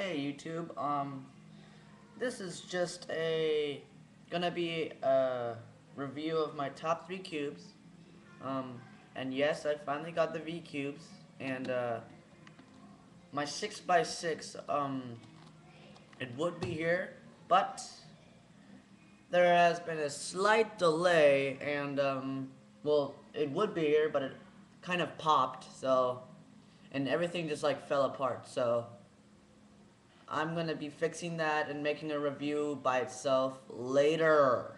Hey YouTube, this is just gonna be a review of my top 3 cubes. And yes, I finally got the V cubes, and my 6x6, it would be here, but there has been a slight delay, and well, it would be here, but it kind of popped, and everything just like fell apart, so I'm gonna be fixing that and making a review by itself later.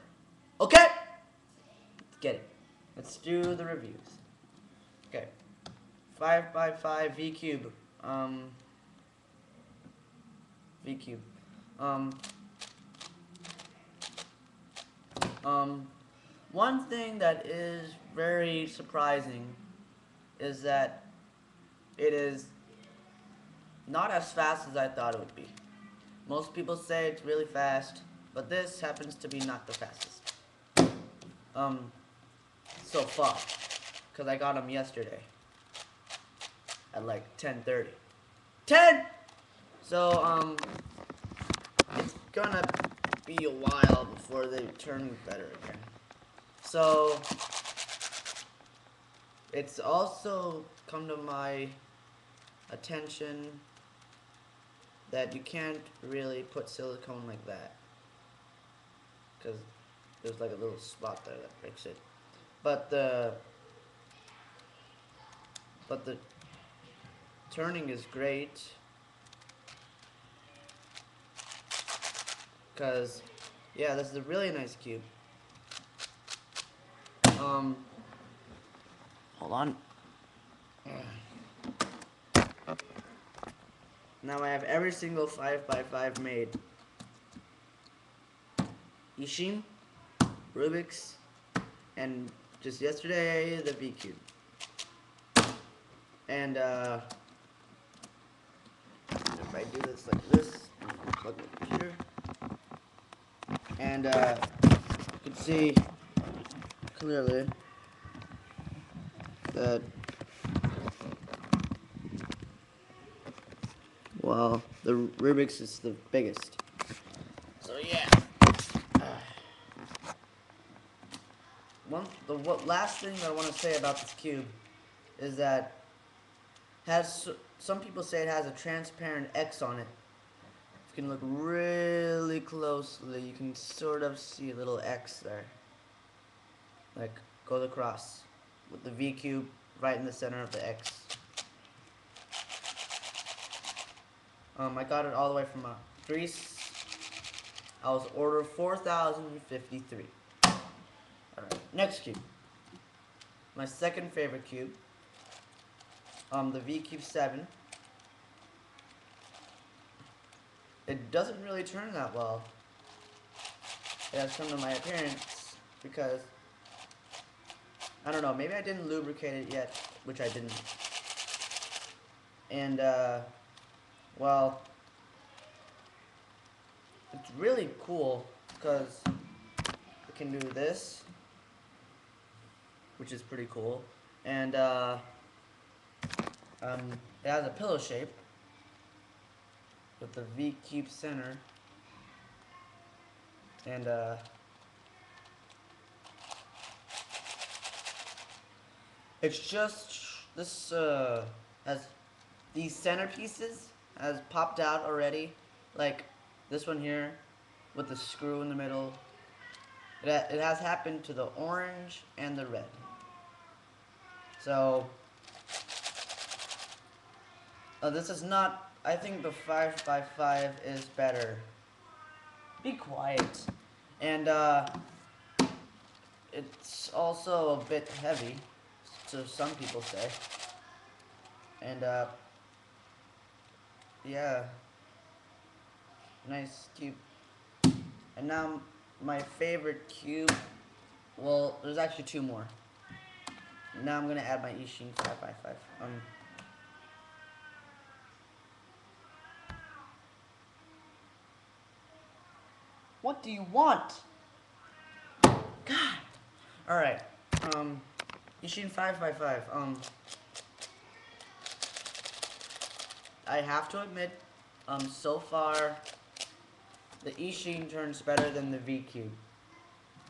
Okay? Let's get it. Let's do the reviews. Okay. 5x5 V cube. Um, V cube. Um, um, One thing that is very surprising is that it is not as fast as I thought it would be. Most people say it's really fast, but this happens to be not the fastest. Um, so far, because I got them yesterday at like 10:30. 10! So, it's gonna be a while before they turn better again. So, it's also come to my attention that you can't really put silicone like that, because there's like a little spot there that breaks it. But the turning is great, because yeah, this is a really nice cube. Hold on. Now I have every single 5x5 made. Ishin, Rubik's, and just yesterday the V cube. And if I do this like this, and plug my computer, and you can see clearly that, well, the Rubik's is the biggest. So yeah. Last thing that I want to say about this cube is that some people say it has a transparent X on it. If you can look really closely, you can sort of see a little X there. Like, go across with the V cube right in the center of the X. I got it all the way from Greece. I was order 4053. Alright, next cube. My second favorite cube. The V Cube 7. It doesn't really turn that well. It has come to my appearance because, I don't know, maybe I didn't lubricate it yet, which I didn't. And, well, it's really cool because it can do this, which is pretty cool. And, it has a pillow shape with the V cube center, and it's just this has these centerpieces has popped out already, like this one here with the screw in the middle. It has happened to the orange and the red. So this is not. I think the 5x5 is better. Be quiet. And it's also a bit heavy, so some people say. And yeah, nice cube. And now my favorite cube. Well, there's actually two more. Now I'm gonna add my Ishin 5x5. What do you want? God. Alright. Ishin 5x5. I have to admit, So far, the Ishin turns better than the V cube.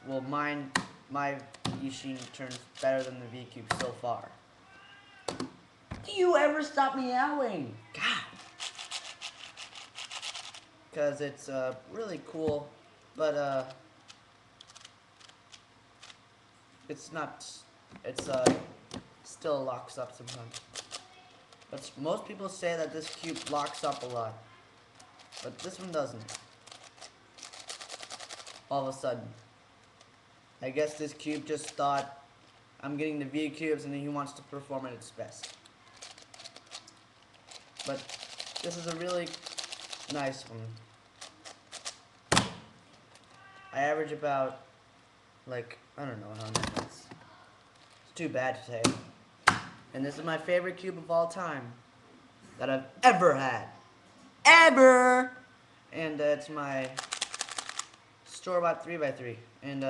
Well, my Ishin turns better than the V cube so far. Do you ever stop meowing? God. Because it's really cool, but it's not. It's still locks up sometimes. But most people say that this cube locks up a lot, but this one doesn't. All of a sudden, I guess this cube just thought I'm getting the V cubes, and then he wants to perform at its best. But this is a really nice one. I average about, like, I don't know how many minutes. It's too bad to say. And this is my favorite cube of all time that I've ever had. Ever! And it's my store-bought 3x3. And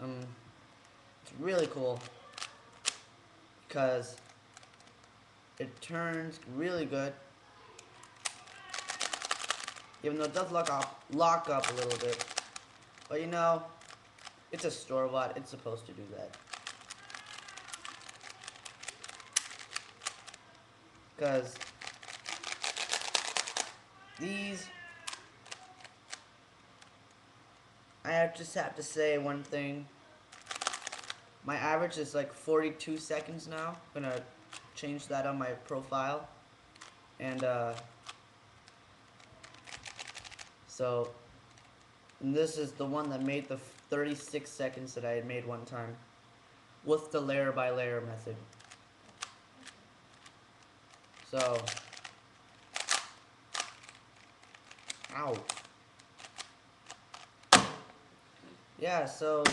it's really cool because it turns really good. Even though it does lock up a little bit. But you know, it's a store-bought, it's supposed to do that. Because these, just have to say one thing. My average is like 42 seconds now. I'm gonna change that on my profile. And so this is the one that made the 36 seconds that I had made one time with the layer by layer method. So, ow. Yeah, so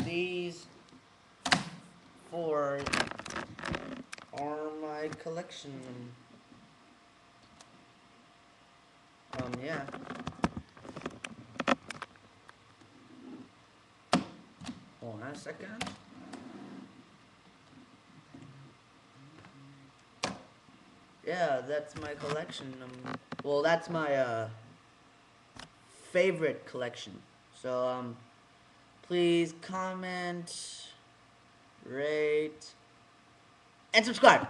these 4 are my collection. Yeah. Hold on a second. Yeah, that's my collection. Well, that's my favorite collection. So please comment, rate, and subscribe.